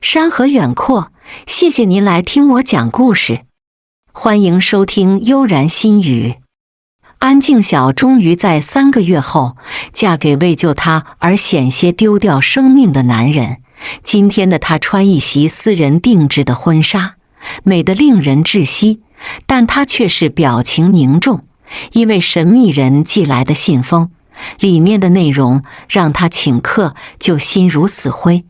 山河远阔，谢谢您来听我讲故事。欢迎收听悠然心语。安静晓终于在3个月后嫁给为救她而险些丢掉生命的男人。今天的她穿一袭私人定制的婚纱，美得令人窒息，但她却是表情凝重，因为神秘人寄来的信封，里面的内容让她顷刻就心如死灰。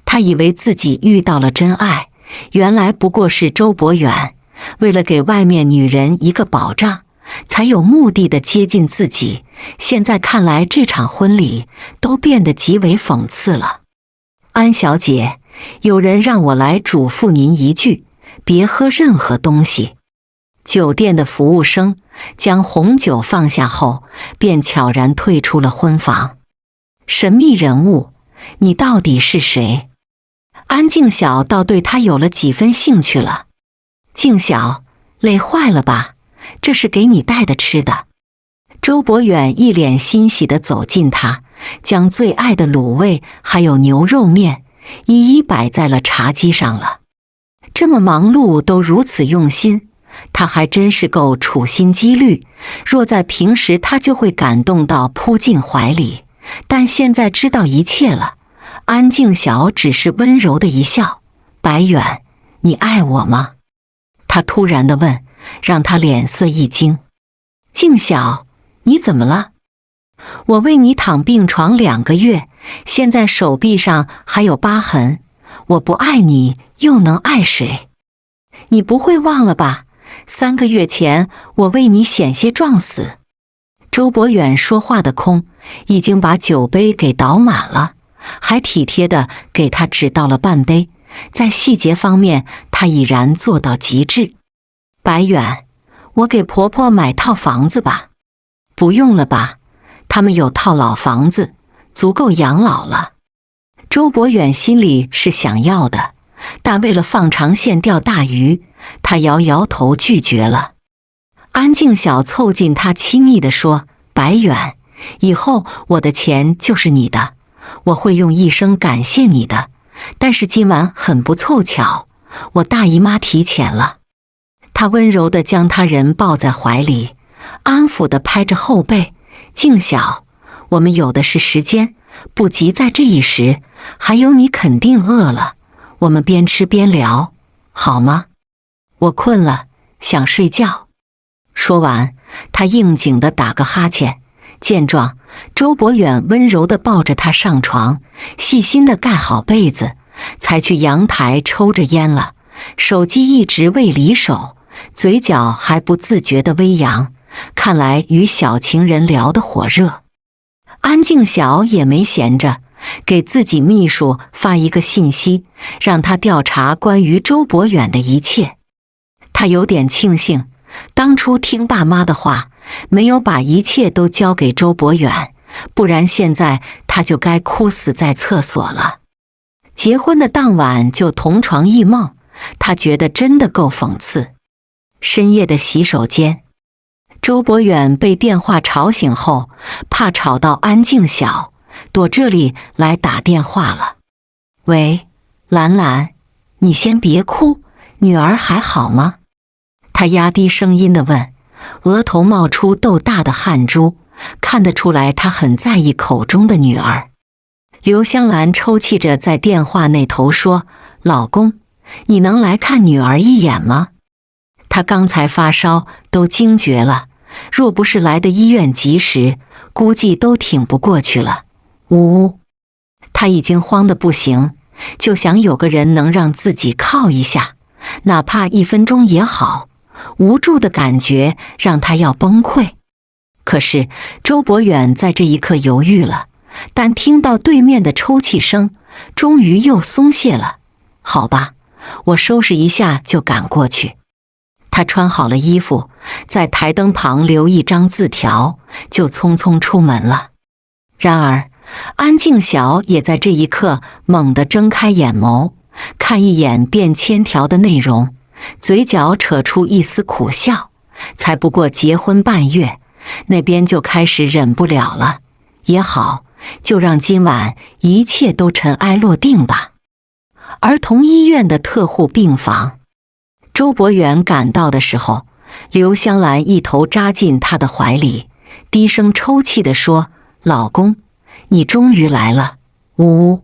她以为自己遇到了真爱，原来不过是周伯远为了给外面女人一个保障，才有目的地接近自己。现在看来，这场婚礼都变得极为讽刺了。安小姐，有人让我来嘱咐您一句，别喝任何东西。酒店的服务生将红酒放下后，便悄然退出了婚房。神秘人物，你到底是谁？安静晓倒对他有了几分兴趣了。静晓，累坏了吧？这是给你带的吃的。周伯远一脸欣喜地走近他，将最爱的卤味还有牛肉面一一摆在了茶几上了。这么忙碌都如此用心，他还真是够处心积虑。若在平时，他就会感动到扑进怀里，但现在知道一切了。安静晓只是温柔的一笑。白远，你爱我吗？他突然地问，让他脸色一惊。静晓，你怎么了？我为你躺病床2个月，现在手臂上还有疤痕，我不爱你又能爱谁？你不会忘了吧？3个月前我为你险些撞死。周伯远说话的空，已经把酒杯给倒满了，还体贴地给他只倒了半杯。在细节方面，他已然做到极致。白远，我给婆婆买套房子吧。不用了吧，他们有套老房子，足够养老了。周伯远心里是想要的，但为了放长线钓大鱼，他摇摇头拒绝了。安静晓凑近他亲昵地说，白远，以后我的钱就是你的，我会用一生感谢你的。但是今晚很不凑巧，我大姨妈提前了。他温柔地将他人抱在怀里，安抚地拍着后背。静晓，我们有的是时间，不急在这一时。还有，你肯定饿了，我们边吃边聊，好吗？我困了，想睡觉。说完，他应景地打个哈欠。见状，周伯远温柔地抱着他上床，细心地盖好被子，才去阳台抽着烟了。手机一直未离手，嘴角还不自觉地微扬，看来与小情人聊得火热。安静晓也没闲着，给自己秘书发一个信息，让他调查关于周伯远的一切。他有点庆幸当初听爸妈的话，没有把一切都交给周伯远，不然现在他就该哭死在厕所了。结婚的当晚就同床异梦，他觉得真的够讽刺。深夜的洗手间，周伯远被电话吵醒后，怕吵到安静晓，躲这里来打电话了。喂，兰兰，你先别哭，女儿还好吗？他压低声音地问，额头冒出豆大的汗珠，看得出来他很在意口中的女儿。刘香兰抽泣着在电话那头说，老公，你能来看女儿一眼吗？她刚才发烧都惊厥了，若不是来的医院及时，估计都挺不过去了。呜呜，她已经慌得不行，就想有个人能让自己靠一下，哪怕1分钟也好。无助的感觉让他要崩溃。可是周伯远在这一刻犹豫了，但听到对面的抽泣声，终于又松懈了。好吧，我收拾一下就赶过去。他穿好了衣服，在台灯旁留一张字条，就匆匆出门了。然而安静晓也在这一刻猛地睁开眼眸，看一眼便签条的内容，嘴角扯出一丝苦笑。才不过结婚半月，那边就开始忍不了了。也好，就让今晚一切都尘埃落定吧。儿童医院的特护病房。周伯远赶到的时候，刘香兰一头扎进他的怀里，低声抽泣地说：“老公，你终于来了。呜呜，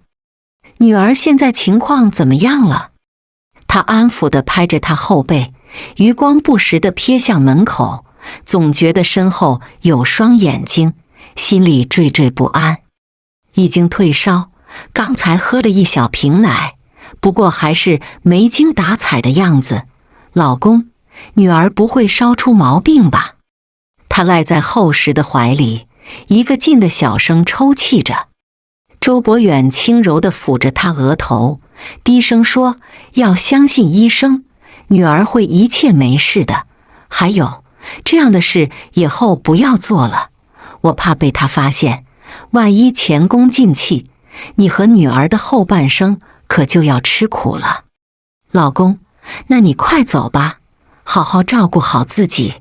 女儿现在情况怎么样了？”他安抚地拍着她后背，余光不时地瞥向门口，总觉得身后有双眼睛，心里惴惴不安。已经退烧，刚才喝了一小瓶奶，不过还是没精打采的样子。老公，女儿不会烧出毛病吧？他赖在厚实的怀里，一个劲的小声抽泣着。周伯远轻柔地抚着他额头，低声说：“要相信医生，女儿会一切没事的。还有，这样的事以后不要做了，我怕被他发现，万一前功尽弃，你和女儿的后半生可就要吃苦了。老公，那你快走吧，好好照顾好自己。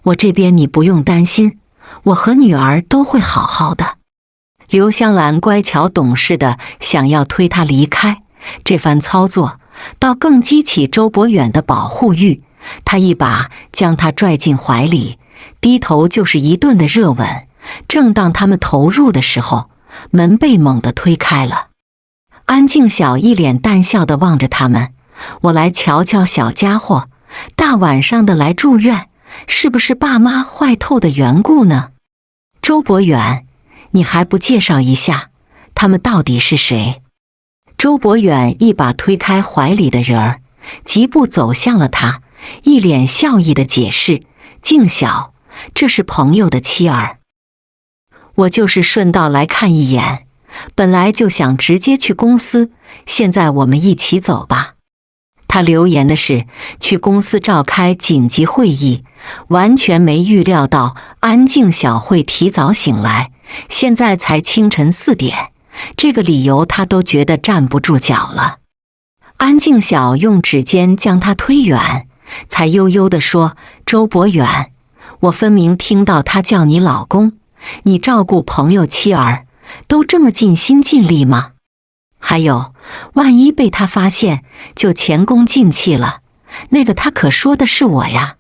我这边你不用担心，我和女儿都会好好的。”刘香兰乖巧懂事的想要推他离开，这番操作倒更激起周伯远的保护欲。他一把将他拽进怀里，低头就是一顿的热吻。正当他们投入的时候，门被猛地推开了。安静小一脸淡笑地望着他们：“我来瞧瞧小家伙，大晚上的来住院，是不是爸妈坏透的缘故呢？”周伯远，你还不介绍一下，他们到底是谁？周伯远一把推开怀里的人儿，疾步走向了他，一脸笑意的解释：“静晓，这是朋友的妻儿。我就是顺道来看一眼，本来就想直接去公司，现在我们一起走吧。”他留言的是去公司召开紧急会议，完全没预料到安静小会提早醒来，现在才清晨4点，这个理由他都觉得站不住脚了。安静小用指尖将他推远，才悠悠地说：“周伯远，我分明听到他叫你老公，你照顾朋友妻儿，都这么尽心尽力吗？还有，万一被他发现，就前功尽弃了，那个他可说的是我呀。”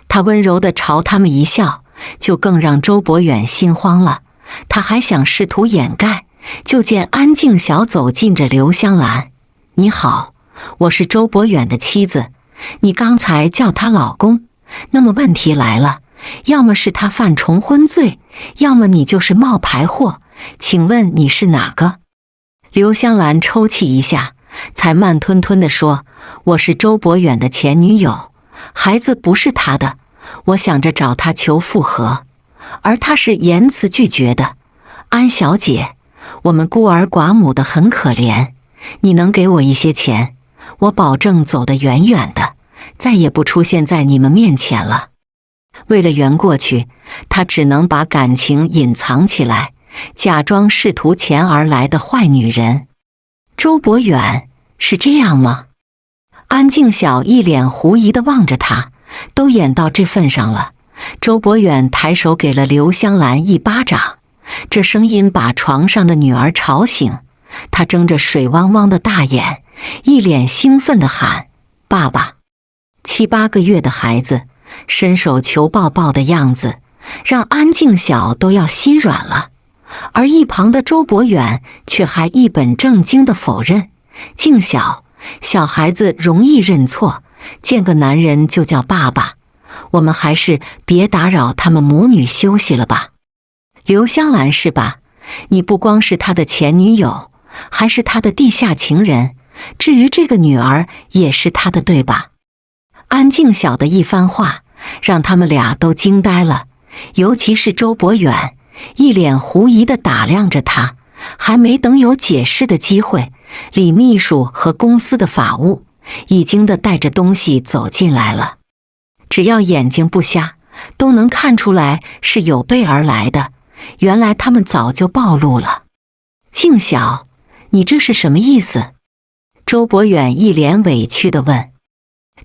他温柔地朝他们一笑，就更让周伯远心慌了。他还想试图掩盖，就见安静小走近着刘香兰：“你好，我是周伯远的妻子，你刚才叫他老公，那么问题来了，要么是他犯重婚罪，要么你就是冒牌货，请问你是哪个？”刘香兰抽泣一下，才慢吞吞地说：“我是周伯远的前女友，孩子不是他的，我想着找他求复合，而他是严词拒绝的。安小姐，我们孤儿寡母的很可怜，你能给我一些钱，我保证走得远远的，再也不出现在你们面前了。”为了圆过去，他只能把感情隐藏起来，假装仕途钱而来的坏女人。周伯远，是这样吗？安静小一脸狐疑地望着他，都演到这份上了。周伯远抬手给了刘香兰一巴掌，这声音把床上的女儿吵醒，她睁着水汪汪的大眼，一脸兴奋地喊：“爸爸！”7、8个月的孩子伸手求抱抱的样子，让安静小都要心软了。而一旁的周伯远却还一本正经地否认：“静晓，小孩子容易认错，见个男人就叫爸爸，我们还是别打扰他们母女休息了吧。”刘香兰是吧？你不光是他的前女友，还是他的地下情人，至于这个女儿也是他的，对吧？安静小的一番话让他们俩都惊呆了，尤其是周伯远，一脸狐疑地打量着他。还没等有解释的机会，李秘书和公司的法务已经带着东西走进来了。只要眼睛不瞎，都能看出来是有备而来的。原来他们早就暴露了。静晓，你这是什么意思？周伯远一脸委屈地问。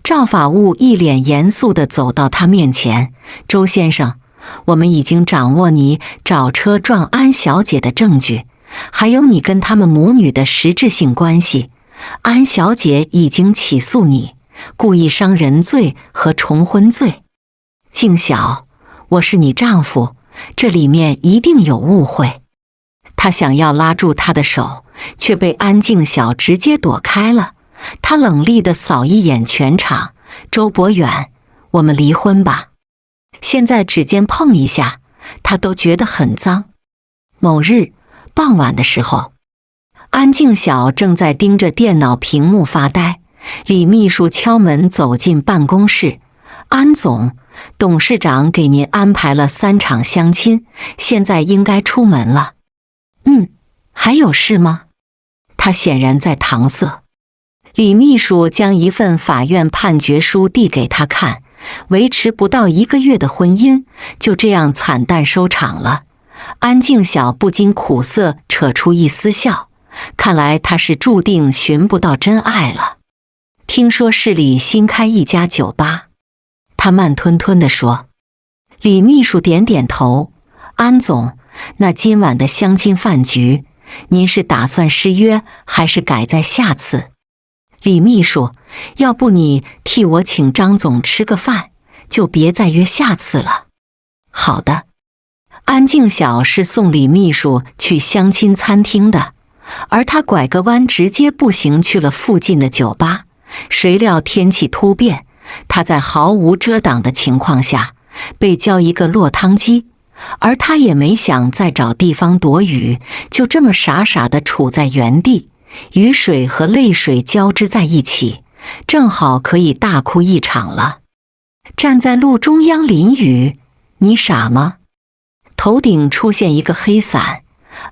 赵法务一脸严肃地走到他面前：“周先生，我们已经掌握你找车撞安小姐的证据，还有你跟他们母女的实质性关系，安小姐已经起诉你故意伤人罪和重婚罪。静晓，我是你丈夫，这里面一定有误会。他想要拉住她的手，却被安静晓直接躲开了。他冷厉地扫一眼全场，周伯远，我们离婚吧。现在指尖碰一下，他都觉得很脏。某日傍晚的时候，安静晓正在盯着电脑屏幕发呆，李秘书敲门走进办公室。安总，董事长给您安排了3场相亲，现在应该出门了。还有事吗？他显然在搪塞。李秘书将一份法院判决书递给他看，维持不到1个月的婚姻就这样惨淡收场了。安静晓不禁苦涩，扯出一丝笑，看来他是注定寻不到真爱了。听说市里新开一家酒吧，他慢吞吞地说。李秘书点点头，安总，那今晚的相亲饭局，您是打算失约还是改在下次？李秘书，要不你替我请张总吃个饭，就别再约下次了。好的。安静晓是送李秘书去相亲餐厅的，而他拐个弯直接步行去了附近的酒吧。谁料天气突变，他在毫无遮挡的情况下被浇一个落汤鸡，而他也没想再找地方躲雨，就这么傻傻地处在原地，雨水和泪水交织在一起，正好可以大哭一场了。站在路中央淋雨，你傻吗？头顶出现一个黑伞，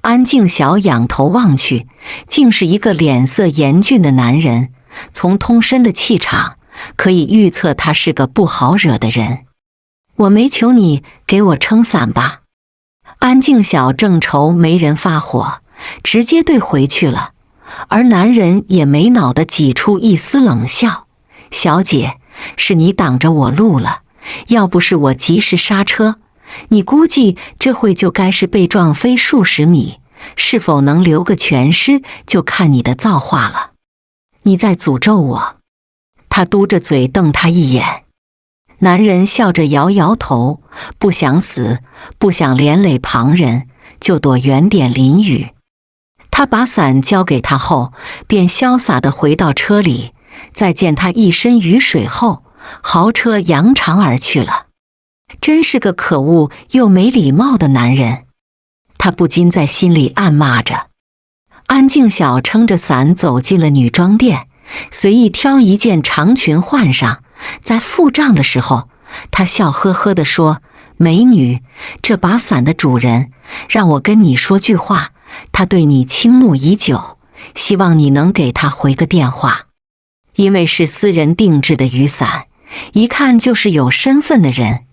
安静晓仰头望去，竟是一个脸色严峻的男人，从通身的气场可以预测他是个不好惹的人。我没求你给我撑伞吧？安静晓正愁没人发火，直接对回去了，而男人也没脑地挤出一丝冷笑。小姐，是你挡着我路了，要不是我及时刹车，你估计这会就该是被撞飞数十米，是否能留个全尸就看你的造化了。你在诅咒我？他嘟着嘴瞪他一眼。男人笑着摇摇头，不想死，不想连累旁人，就躲远点淋雨。他把伞交给他后，便潇洒地回到车里，再见他一身雨水后，豪车扬长而去了。真是个可恶又没礼貌的男人，他不禁在心里暗骂着。安静晓撑着伞走进了女装店，随意挑一件长裙换上，在付账的时候，他笑呵呵地说：美女，这把伞的主人让我跟你说句话，他对你倾慕已久，希望你能给他回个电话。因为是私人定制的雨伞，一看就是有身份的人，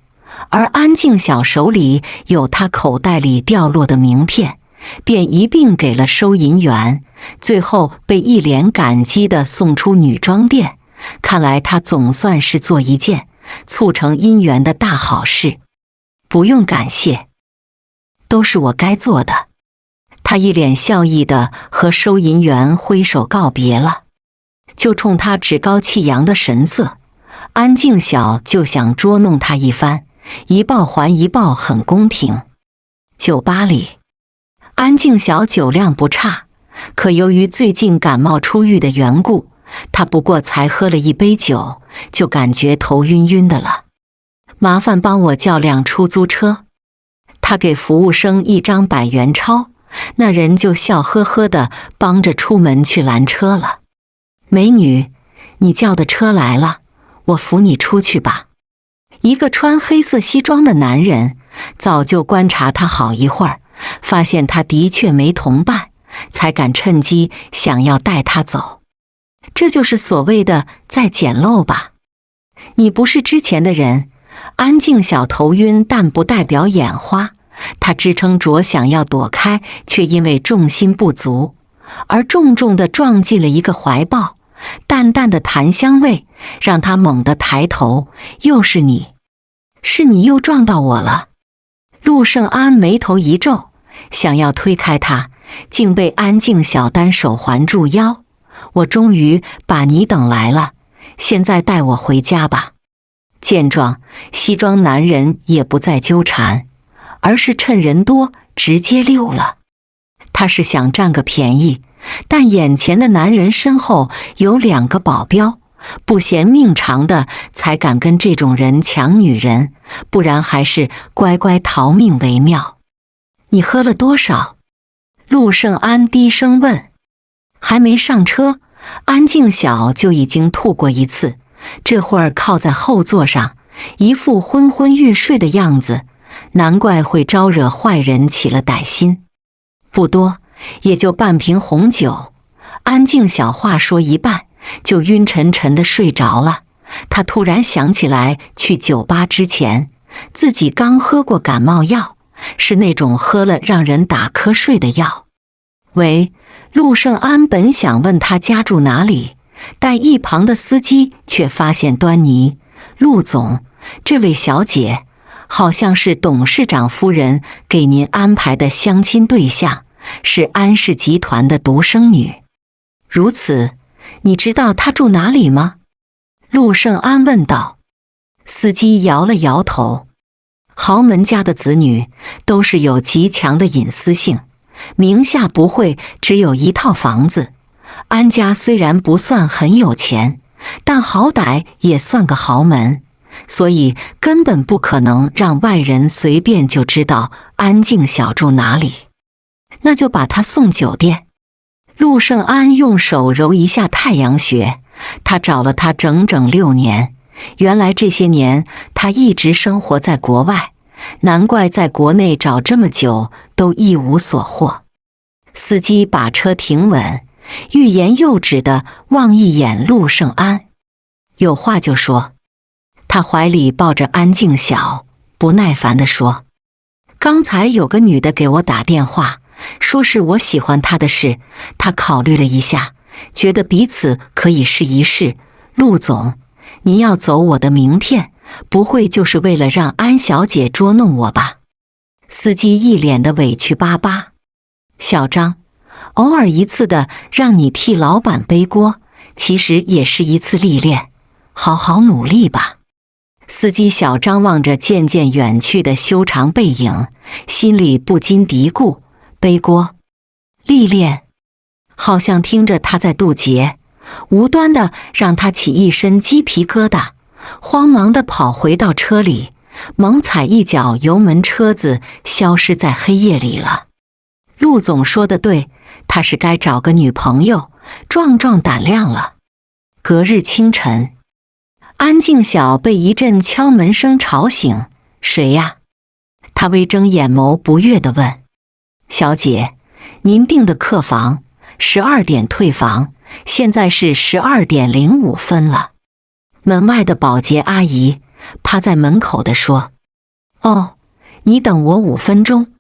而安静晓手里有他口袋里掉落的名片，便一并给了收银员，最后被一脸感激地送出女装店。看来他总算是做一件促成姻缘的大好事。不用感谢，都是我该做的。他一脸笑意地和收银员挥手告别了。就冲他趾高气扬的神色，安静晓就想捉弄他一番，一报还一报，很公平。酒吧里，安静晓酒量不差，可由于最近感冒初愈的缘故，他不过才喝了1杯酒，就感觉头晕晕的了。麻烦帮我叫辆出租车。他给服务生一张100元钞，那人就笑呵呵地帮着出门去拦车了。美女，你叫的车来了，我扶你出去吧。一个穿黑色西装的男人早就观察他好一会儿，发现他的确没同伴，才敢趁机想要带他走。这就是所谓的再捡漏吧。你不是之前的人。安静晓头晕，但不代表眼花。他支撑着想要躲开，却因为重心不足而重重地撞进了一个怀抱。淡淡的檀香味让他猛地抬头。又是你，是你又撞到我了。陆胜安眉头一皱，想要推开他，竟被安静晓单手环住腰。我终于把你等来了，现在带我回家吧。”见状，西装男人也不再纠缠，而是趁人多直接溜了。他是想占个便宜，但眼前的男人身后有2个保镖，不嫌命长的才敢跟这种人抢女人，不然还是乖乖逃命为妙。“你喝了多少？”陆胜安低声问。还没上车，安静晓就已经吐过一次，这会儿靠在后座上，一副昏昏欲睡的样子，难怪会招惹坏人起了歹心。不多，也就半瓶红酒。安静晓话说一半，就晕沉沉的睡着了。他突然想起来，去酒吧之前，自己刚喝过感冒药，是那种喝了让人打瞌睡的药。喂，陆胜安本想问他家住哪里，但一旁的司机却发现端倪。“陆总，这位小姐好像是董事长夫人给您安排的相亲对象，是安氏集团的独生女。”“如此，你知道她住哪里吗？”陆胜安问道。司机摇了摇头。豪门家的子女都是有极强的隐私性，名下不会只有1套房子。安家虽然不算很有钱，但好歹也算个豪门，所以根本不可能让外人随便就知道安静晓住哪里。“那就把她送酒店。”陆胜安用手揉一下太阳穴，他找了她整整6年，原来这些年他一直生活在国外，难怪在国内找这么久都一无所获。司机把车停稳，欲言又止地望一眼陆胜安，有话就说。他怀里抱着安静晓，不耐烦地说：“刚才有个女的给我打电话，说是我喜欢她的事，她考虑了一下，觉得彼此可以试一试。陆总，您要走我的名片，不会就是为了让安小姐捉弄我吧？”司机一脸的委屈巴巴：“小张，偶尔一次的让你替老板背锅，其实也是一次历练，好好努力吧。”司机小张望着渐渐远去的修长背影，心里不禁嘀咕：背锅、历练，好像听着他在渡劫，无端的让他起一身鸡皮疙瘩，慌忙的跑回到车里，猛踩一脚油门，车子消失在黑夜里了。陆总说的对，他是该找个女朋友，壮壮胆量了。隔日清晨，安静晓被一阵敲门声吵醒。“谁呀？”他微睁眼眸，不悦地问。“小姐，您订的客房12点退房，现在是12点05分了。”门外的保洁阿姨趴在门口的说。“哦，你等我5分钟。”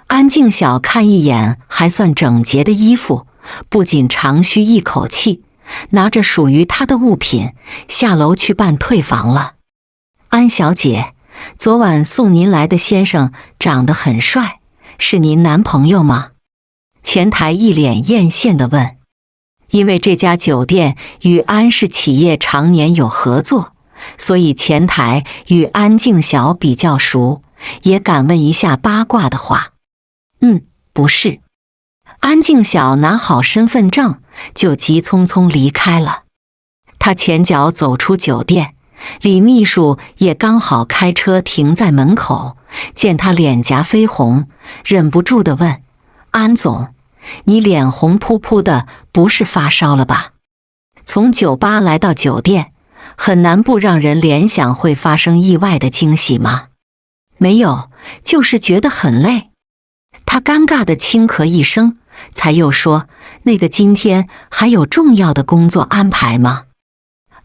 安静晓看一眼还算整洁的衣服，不仅长吁一口气，拿着属于她的物品下楼去办退房了。“安小姐，昨晚送您来的先生长得很帅，是您男朋友吗？”前台一脸艳羡地问。因为这家酒店与安氏企业常年有合作，所以前台与安静晓比较熟，也敢问一下八卦的话。“不是。”安静晓拿好身份证就急匆匆离开了。他前脚走出酒店，李秘书也刚好开车停在门口，见他脸颊绯红，忍不住地问：“安总，你脸红扑扑的，不是发烧了吧？”从酒吧来到酒店，很难不让人联想会发生意外的惊喜吗？“没有，就是觉得很累。”他尴尬地轻咳一声，才又说：“那个今天还有重要的工作安排吗？”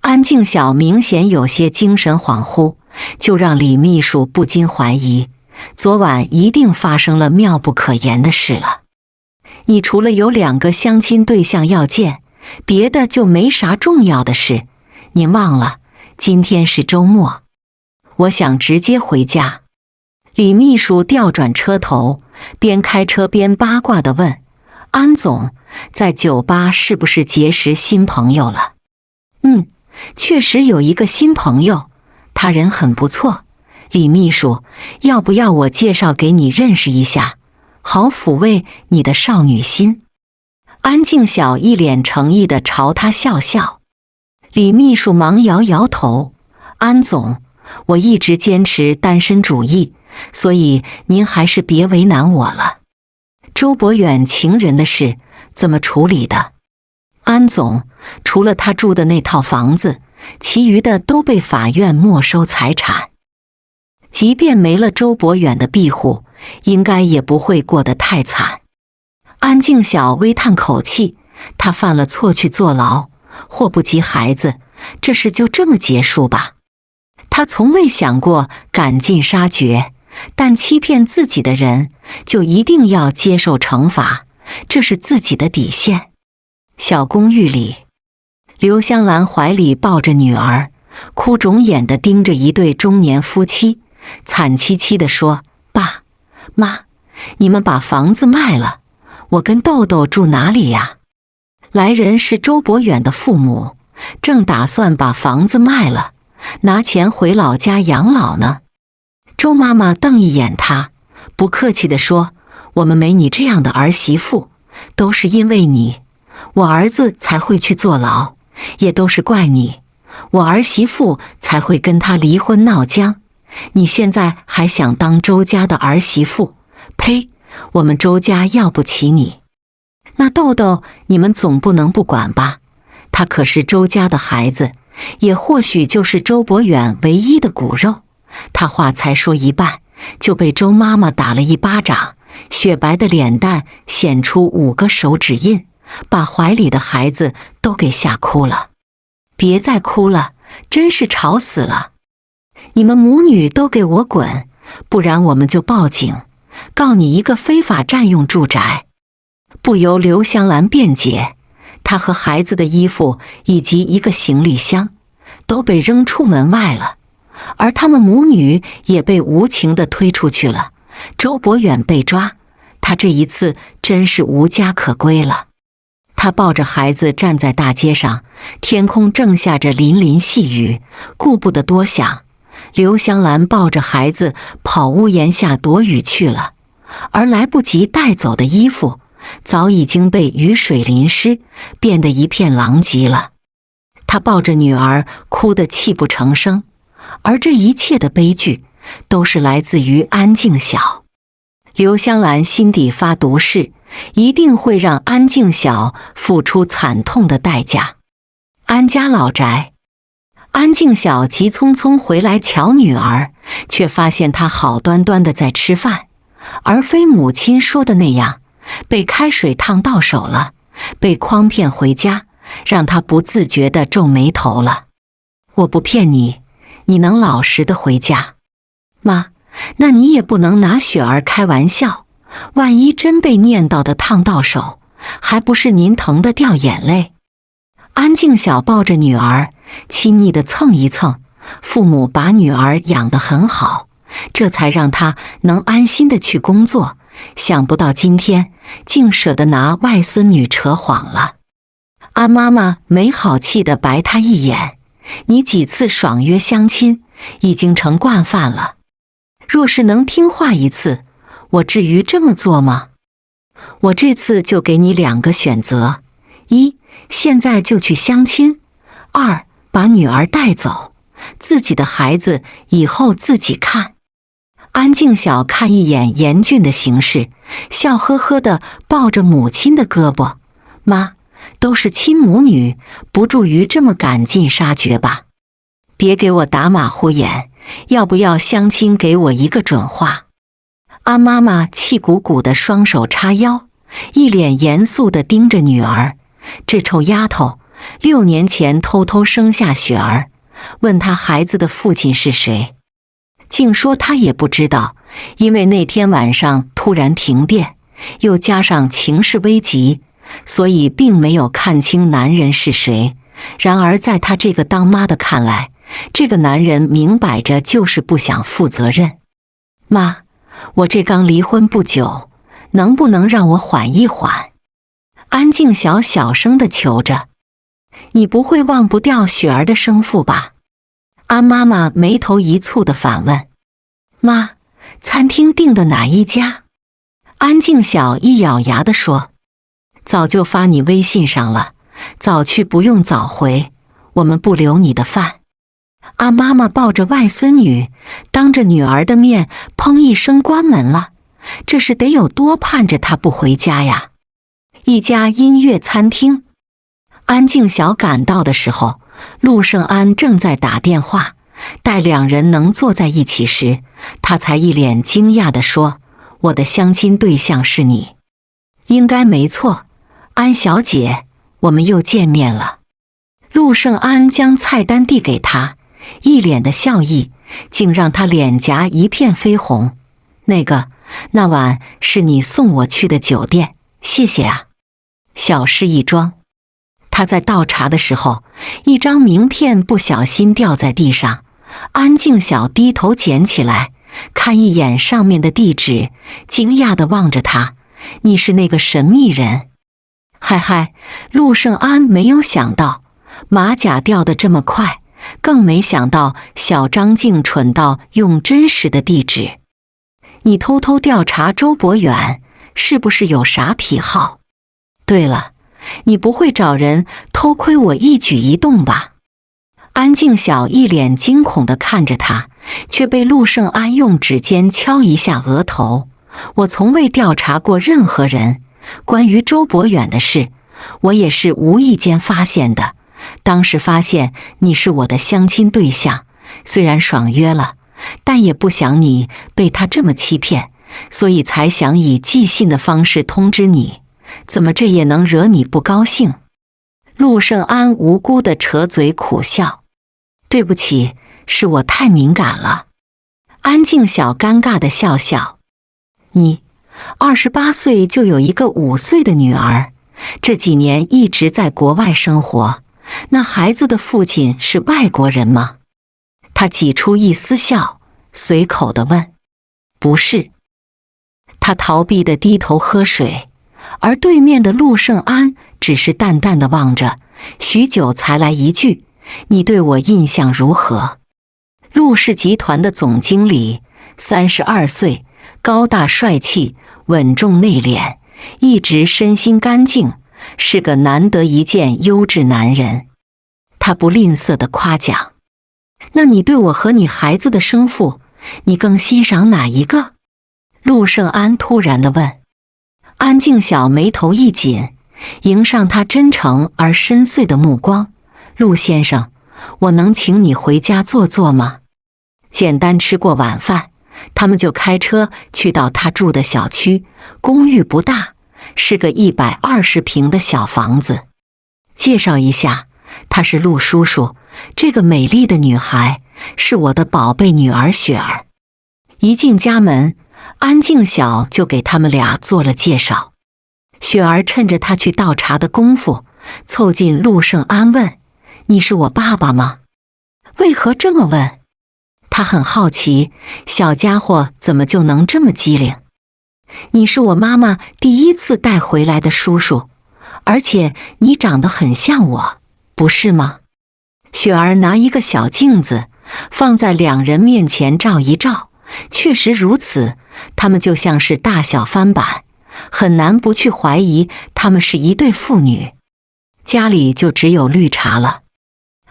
安静晓明显有些精神恍惚，就让李秘书不禁怀疑，昨晚一定发生了妙不可言的事了。“你除了有2个相亲对象要见，别的就没啥重要的事。您忘了，今天是周末，我想直接回家。”李秘书调转车头，边开车边八卦地问：“安总，在酒吧是不是结识新朋友了？确实有一个新朋友，他人很不错。李秘书，要不要我介绍给你认识一下，好抚慰你的少女心？安静晓一脸诚意地朝他笑笑。李秘书忙摇摇头，安总，我一直坚持单身主义，所以您还是别为难我了。周伯远情人的事怎么处理的？安总，除了他住的那套房子，其余的都被法院没收财产。即便没了周伯远的庇护，应该也不会过得太惨。安静晓微叹口气，他犯了错去坐牢，祸不及孩子，这事就这么结束吧。他从未想过赶尽杀绝，但欺骗自己的人就一定要接受惩罚，这是自己的底线。小公寓里，刘香兰怀里抱着女儿，哭肿眼地盯着一对中年夫妻，惨戚戚地说：爸妈，你们把房子卖了，我跟豆豆住哪里呀？来人是周伯远的父母，正打算把房子卖了，拿钱回老家养老呢。周妈妈瞪一眼他，不客气地说：我们没你这样的儿媳妇，都是因为你，我儿子才会去坐牢，也都是怪你，我儿媳妇才会跟他离婚闹僵。你现在还想当周家的儿媳妇？呸！我们周家要不起你。那豆豆你们总不能不管吧？他可是周家的孩子，也或许就是周伯远唯一的骨肉。他话才说一半，就被周妈妈打了一巴掌，雪白的脸蛋显出5个手指印，把怀里的孩子都给吓哭了。别再哭了，真是吵死了。你们母女都给我滚，不然我们就报警，告你一个非法占用住宅。不由刘香兰辩解，她和孩子的衣服以及一个行李箱都被扔出门外了，而他们母女也被无情地推出去了。周伯远被抓，他这一次真是无家可归了。他抱着孩子站在大街上，天空正下着淋淋细雨，顾不得多想。刘香兰抱着孩子跑屋檐下躲雨去了，而来不及带走的衣服早已经被雨水淋湿，变得一片狼藉了。他抱着女儿哭得泣不成声，而这一切的悲剧都是来自于安静晓。刘香兰心底发毒誓，一定会让安静晓付出惨痛的代价。安家老宅，安静晓急匆匆回来瞧女儿，却发现她好端端的在吃饭，而非母亲说的那样被开水烫到手了，被诓骗回家，让她不自觉地皱眉头了。我不骗你，你能老实的回家？妈，那你也不能拿雪儿开玩笑，万一真被念叨的烫到手，还不是您疼得掉眼泪？安静晓抱着女儿，亲昵地蹭一蹭，父母把女儿养得很好，这才让她能安心地去工作。想不到今天竟舍得拿外孙女扯谎了。安妈妈没好气地白她一眼，你几次爽约相亲，已经成惯犯了。若是能听话一次，我至于这么做吗？我这次就给你2个选择：一，现在就去相亲；二，把女儿带走，自己的孩子以后自己看。安静晓看一眼严峻的形势，笑呵呵地抱着母亲的胳膊：妈，都是亲母女，不至于这么赶尽杀绝吧？别给我打马虎眼，要不要相亲给我一个准话？安妈妈气鼓鼓的双手叉腰，一脸严肃地盯着女儿。这臭丫头6年前偷偷生下雪儿，问她孩子的父亲是谁，竟说她也不知道，因为那天晚上突然停电，又加上情势危急，所以并没有看清男人是谁。然而在她这个当妈的看来，这个男人明摆着就是不想负责任。妈，我这刚离婚不久，能不能让我缓一缓？安静小小声地求着。你不会忘不掉雪儿的生父吧？安妈妈眉头一蹙地反问。妈，餐厅订的哪一家？安静小一咬牙地说。早就发你微信上了，早去不用早回，我们不留你的饭。安妈妈抱着外孙女，当着女儿的面砰一声关门了，这是得有多盼着她不回家呀。一家音乐餐厅。安静小赶到的时候，陆胜安正在打电话，待两人能坐在一起时，他才一脸惊讶地说，我的相亲对象是你。应该没错，安小姐，我们又见面了。陆胜安将菜单递给他，一脸的笑意，竟让他脸颊一片绯红。那晚是你送我去的酒店，谢谢啊。小事一桩。他在倒茶的时候，一张名片不小心掉在地上，安静小低头捡起来，看一眼上面的地址，惊讶地望着他，你是那个神秘人？嗨，陆胜安没有想到马甲掉得这么快，更没想到小张竟蠢到用真实的地址。你偷偷调查周伯远，是不是有啥癖好？对了，你不会找人偷窥我一举一动吧？安静小一脸惊恐地看着他，却被陆胜安用指尖敲一下额头。我从未调查过任何人，关于周伯远的事，我也是无意间发现的。当时发现你是我的相亲对象，虽然爽约了，但也不想你被他这么欺骗，所以才想以寄信的方式通知你。怎么这也能惹你不高兴？陆胜安无辜地扯嘴苦笑。对不起，是我太敏感了。安静小尴尬地笑笑。你28岁就有一个5岁的女儿，这几年一直在国外生活，那孩子的父亲是外国人吗？他挤出一丝笑，随口地问。不是。他逃避地低头喝水，而对面的陆胜安只是淡淡地望着，许久才来一句，你对我印象如何？陆氏集团的总经理，32岁，高大帅气，稳重内敛，一直身心干净，是个难得一见优质男人。他不吝啬地夸奖。那你对我和你孩子的生父，你更欣赏哪一个？陆胜安突然地问。安静小眉头一紧，迎上他真诚而深邃的目光。陆先生，我能请你回家坐坐吗？简单吃过晚饭，他们就开车去到他住的小区，公寓不大，是个120平的小房子。介绍一下，他是陆叔叔，这个美丽的女孩是我的宝贝女儿雪儿。一进家门，安静小就给他们俩做了介绍。雪儿趁着他去倒茶的功夫，凑近陆胜安问，你是我爸爸吗？为何这么问？他很好奇，小家伙怎么就能这么机灵。你是我妈妈第一次带回来的叔叔，而且你长得很像我，不是吗？雪儿拿一个小镜子放在两人面前照一照，确实如此，他们就像是大小翻版，很难不去怀疑他们是一对父女。家里就只有绿茶了。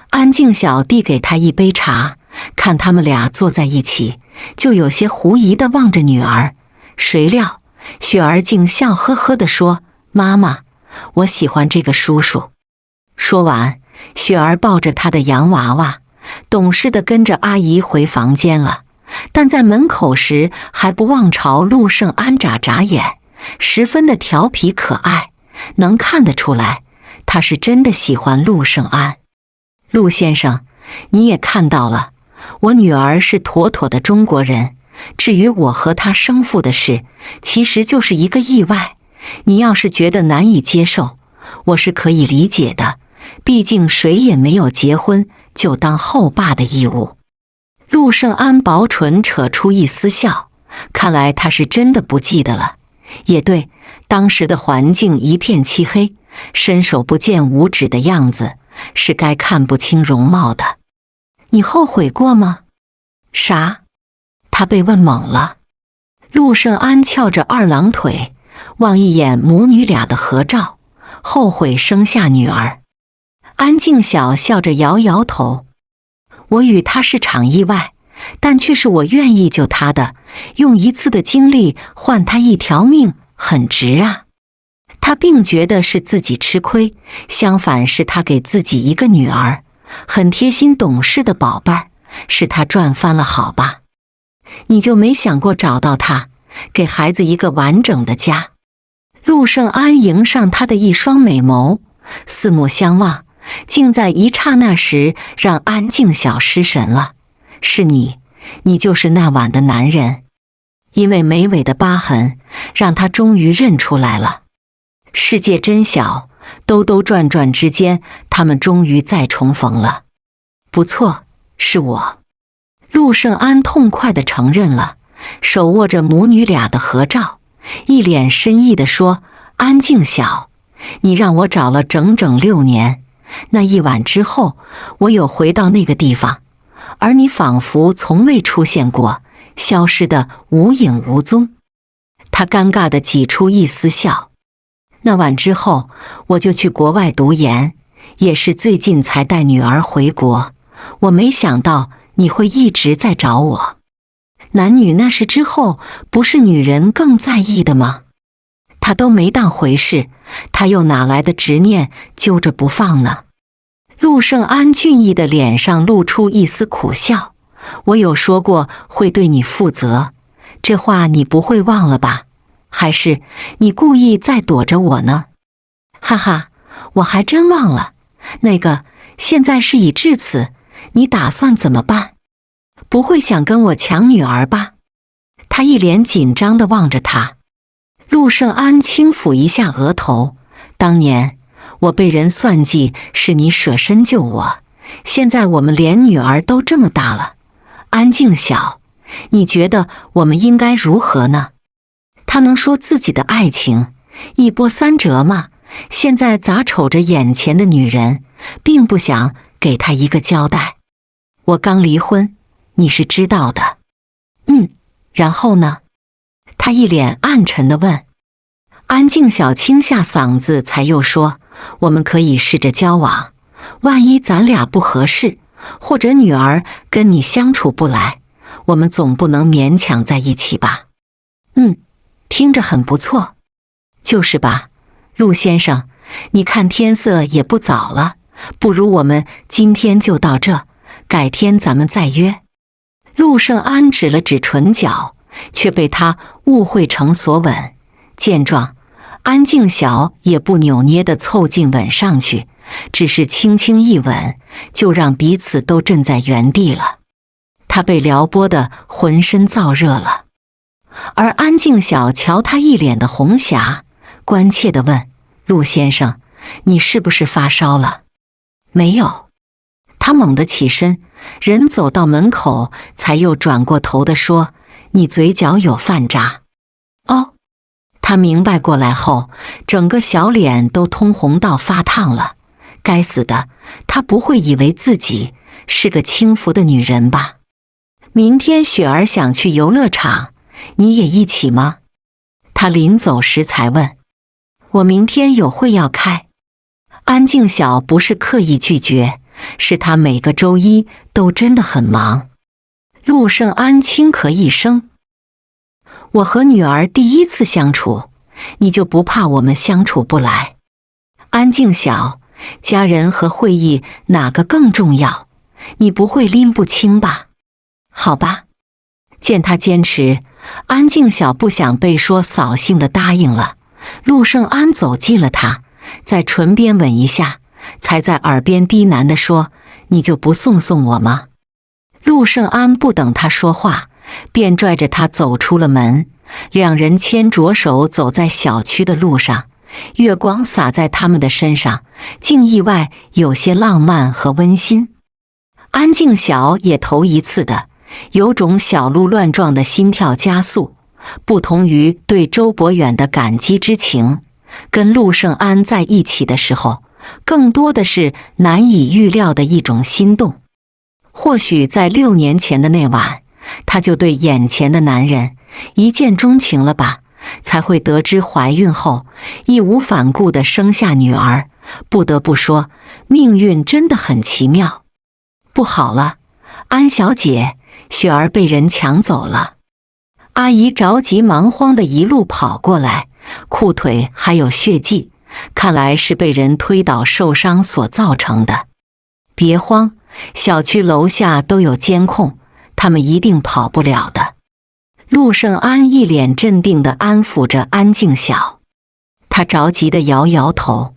安静小递给他一杯茶，看他们俩坐在一起，就有些狐疑地望着女儿。谁料雪儿竟笑呵呵地说，妈妈，我喜欢这个叔叔。说完，雪儿抱着她的洋娃娃，懂事地跟着阿姨回房间了。但在门口时还不忘朝陆胜安眨眨眼，十分的调皮可爱，能看得出来他是真的喜欢陆胜安。陆先生，你也看到了，我女儿是妥妥的中国人，至于我和她生父的事，其实就是一个意外。你要是觉得难以接受，我是可以理解的，毕竟谁也没有结婚就当后爸的义务。陆胜安薄唇扯出一丝笑，看来他是真的不记得了。也对，当时的环境一片漆黑，伸手不见五指的样子，是该看不清容貌的。你后悔过吗？啥？他被问懵了。陆胜安翘着二郎腿，望一眼母女俩的合照，后悔生下女儿。安静晓笑着摇摇头。我与他是场意外，但却是我愿意救他的，用一次的经历换他一条命，很值啊。他并觉得是自己吃亏，相反是他给自己一个女儿，很贴心懂事的宝贝儿，是他赚翻了好吧。你就没想过找到他，给孩子一个完整的家？陆胜安迎上他的一双美眸，四目相望，竟在一刹那时让安静晓失神了。是你，你就是那晚的男人。因为眉尾的疤痕，让他终于认出来了。世界真小，兜兜转转之间，他们终于再重逢了。不错，是我。陆胜安痛快地承认了，手握着母女俩的合照，一脸深意地说：安静晓，你让我找了整整6年，那一晚之后，我有回到那个地方，而你仿佛从未出现过，消失得无影无踪。他尴尬地挤出一丝笑。那晚之后，我就去国外读研，也是最近才带女儿回国。我没想到你会一直在找我。男女那事之后，不是女人更在意的吗？他都没当回事，他又哪来的执念揪着不放呢？陆胜安俊逸的脸上露出一丝苦笑。我有说过会对你负责，这话你不会忘了吧？还是你故意在躲着我呢？哈哈，我还真忘了。那个，现在事已至此，你打算怎么办？不会想跟我抢女儿吧？他一脸紧张地望着他。陆胜安轻抚一下额头。当年我被人算计，是你舍身救我，现在我们连女儿都这么大了。安静晓，你觉得我们应该如何呢？他能说自己的爱情一波三折吗？现在咋瞅着眼前的女人，并不想给他一个交代。我刚离婚，你是知道的。然后呢？他一脸暗沉地问。安静晓清下嗓子，才又说：我们可以试着交往，万一咱俩不合适，或者女儿跟你相处不来，我们总不能勉强在一起吧？听着很不错。就是吧，陆先生，你看天色也不早了，不如我们今天就到这，改天咱们再约。陆胜安指了指唇角，却被他误会成所吻。见状，安静晓也不扭捏地凑近吻上去，只是轻轻一吻，就让彼此都震在原地了。他被撩拨得浑身燥热了。而安静晓瞧他一脸的红霞，关切地问：陆先生，你是不是发烧了？没有。他猛地起身，人走到门口，才又转过头地说：你嘴角有饭渣。哦。他明白过来后，整个小脸都通红到发烫了。该死的，他不会以为自己是个轻浮的女人吧？明天雪儿想去游乐场，你也一起吗？他临走时才问。我明天有会要开。安静晓不是刻意拒绝，是他每个周一都真的很忙。陆胜安轻咳一声。我和女儿第一次相处，你就不怕我们相处不来？安静晓，家人和会议哪个更重要？你不会拎不清吧？好吧。见他坚持，安静晓不想被说扫兴的答应了。陆胜安走近了他，在唇边吻一下，才在耳边低喃地说：你就不送我吗？陆胜安不等他说话，便拽着他走出了门。两人牵着手走在小区的路上，月光洒在他们的身上，竟意外有些浪漫和温馨。安静晓也头一次的有种小鹿乱撞的心跳加速，不同于对周伯远的感激之情，跟陆胜安在一起的时候，更多的是难以预料的一种心动。或许在6年前的那晚，她就对眼前的男人一见钟情了吧，才会得知怀孕后义无反顾地生下女儿。不得不说，命运真的很奇妙。不好了，安小姐，雪儿被人抢走了。阿姨着急忙慌地一路跑过来，裤腿还有血迹，看来是被人推倒受伤所造成的。别慌，小区楼下都有监控，他们一定跑不了的。陆胜安一脸镇定地安抚着安静晓，他着急地摇摇头。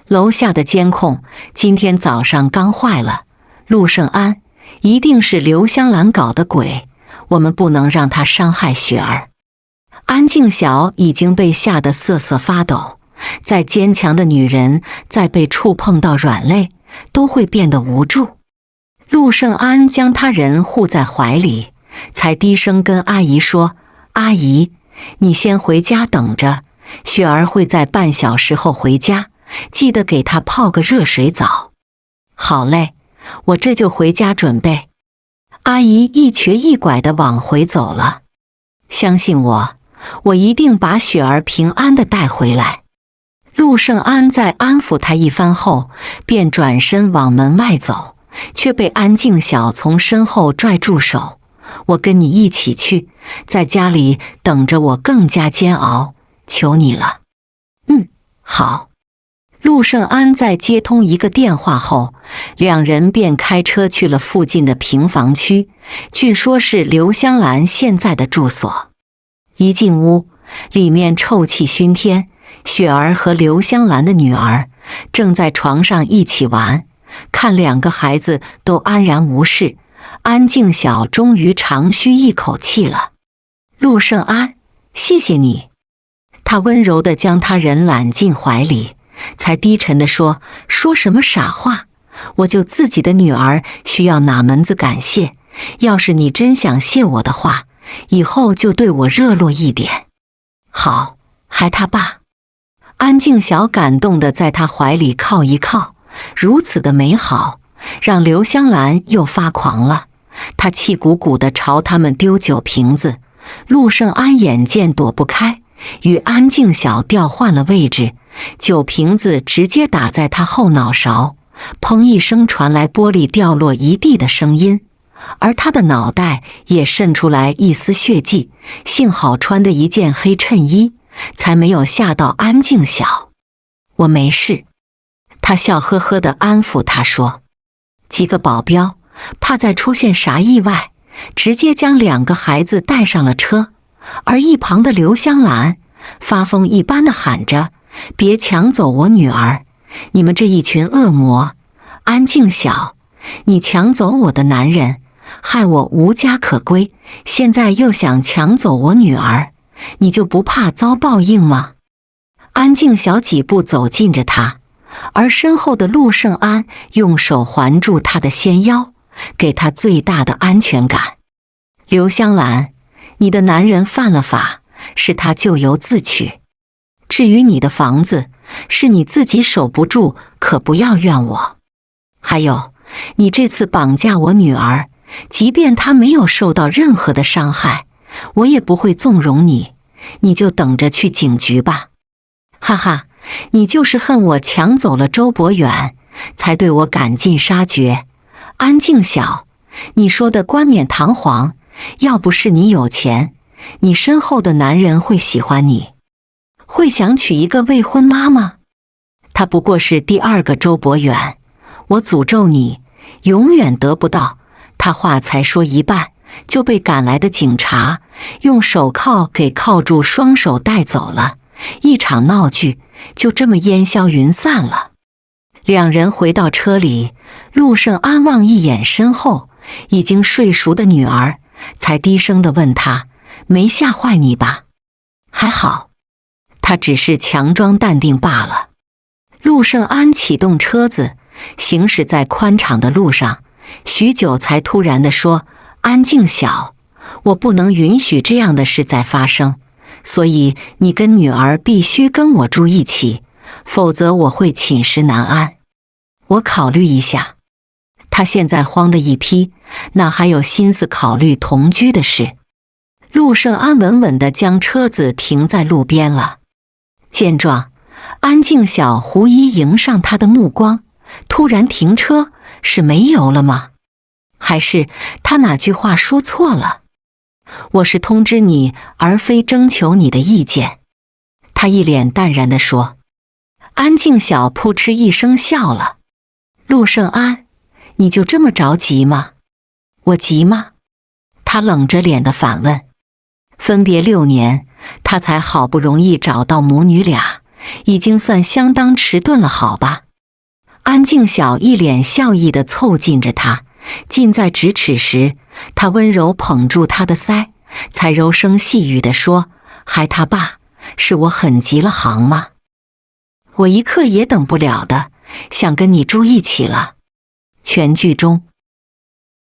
楼下的监控今天早上刚坏了，陆胜安，一定是刘香兰搞的鬼，我们不能让她伤害雪儿。安静晓已经被吓得瑟瑟发抖，再坚强的女人在被触碰到软肋都会变得无助。陆胜安将她人护在怀里，才低声跟阿姨说：阿姨，你先回家等着，雪儿会在半小时后回家，记得给她泡个热水澡。好嘞，我这就回家准备。阿姨一瘸一拐地往回走了。相信我，我一定把雪儿平安地带回来。陆胜安在安抚她一番后，便转身往门外走，却被安静晓从身后拽住手。我跟你一起去，在家里等着我更加煎熬，求你了。好。陆胜安在接通一个电话后，两人便开车去了附近的平房区，据说是刘香兰现在的住所。一进屋，里面臭气熏天，雪儿和刘香兰的女儿正在床上一起玩，看两个孩子都安然无事，安静晓终于长吁一口气了。陆胜安，谢谢你。他温柔地将他人揽进怀里，才低沉地说：说什么傻话，我就自己的女儿需要哪门子感谢，要是你真想谢我的话，以后就对我热络一点。好，还他爸。安静晓感动地在他怀里靠一靠，如此的美好，让刘香兰又发狂了。她气鼓鼓地朝他们丢酒瓶子，陆胜安眼见躲不开，与安静晓调换了位置，酒瓶子直接打在他后脑勺，砰一声传来玻璃掉落一地的声音，而他的脑袋也渗出来一丝血迹，幸好穿的一件黑衬衣，才没有吓到安静晓。我没事。他笑呵呵地安抚他说。几个保镖怕再出现啥意外，直接将两个孩子带上了车，而一旁的刘香兰发疯一般地喊着：别抢走我女儿，你们这一群恶魔！安静晓，你抢走我的男人，害我无家可归，现在又想抢走我女儿，你就不怕遭报应吗？安静晓几步走近着他，而身后的陆胜安用手环住他的纤腰，给他最大的安全感。刘香兰，你的男人犯了法，是他咎由自取。至于你的房子，是你自己守不住，可不要怨我。还有，你这次绑架我女儿，即便她没有受到任何的伤害，我也不会纵容你，你就等着去警局吧。哈哈，你就是恨我抢走了周伯远，才对我赶尽杀绝。安静晓，你说的冠冕堂皇，要不是你有钱，你身后的男人会喜欢你，会想娶一个未婚妈吗？他不过是第二个周伯远，我诅咒你永远得不到。他话才说一半，就被赶来的警察用手铐给铐住双手带走了，一场闹剧就这么烟消云散了。两人回到车里，陆胜安望一眼身后已经睡熟的女儿，才低声地问他：没吓坏你吧？还好，他只是强装淡定罢了。陆胜安启动车子，行驶在宽敞的路上，许久才突然地说：安静晓，我不能允许这样的事再发生，所以你跟女儿必须跟我住一起，否则我会寝食难安。我考虑一下。他现在慌得一批，哪还有心思考虑同居的事？陆胜安稳稳地将车子停在路边了。见状，安静小狐疑迎上他的目光，突然停车，是没油了吗？还是他哪句话说错了？我是通知你，而非征求你的意见。他一脸淡然地说。安静小扑哧一声笑了。陆胜安，你就这么着急吗？我急吗？他冷着脸地反问。分别6年，他才好不容易找到母女俩，已经算相当迟钝了，好吧？安静小一脸笑意地凑近着他，近在咫尺时，他温柔捧住他的腮，才柔声细语地说：孩他爸，是我很急了行吗？我一刻也等不了的，想跟你住一起了。全剧中，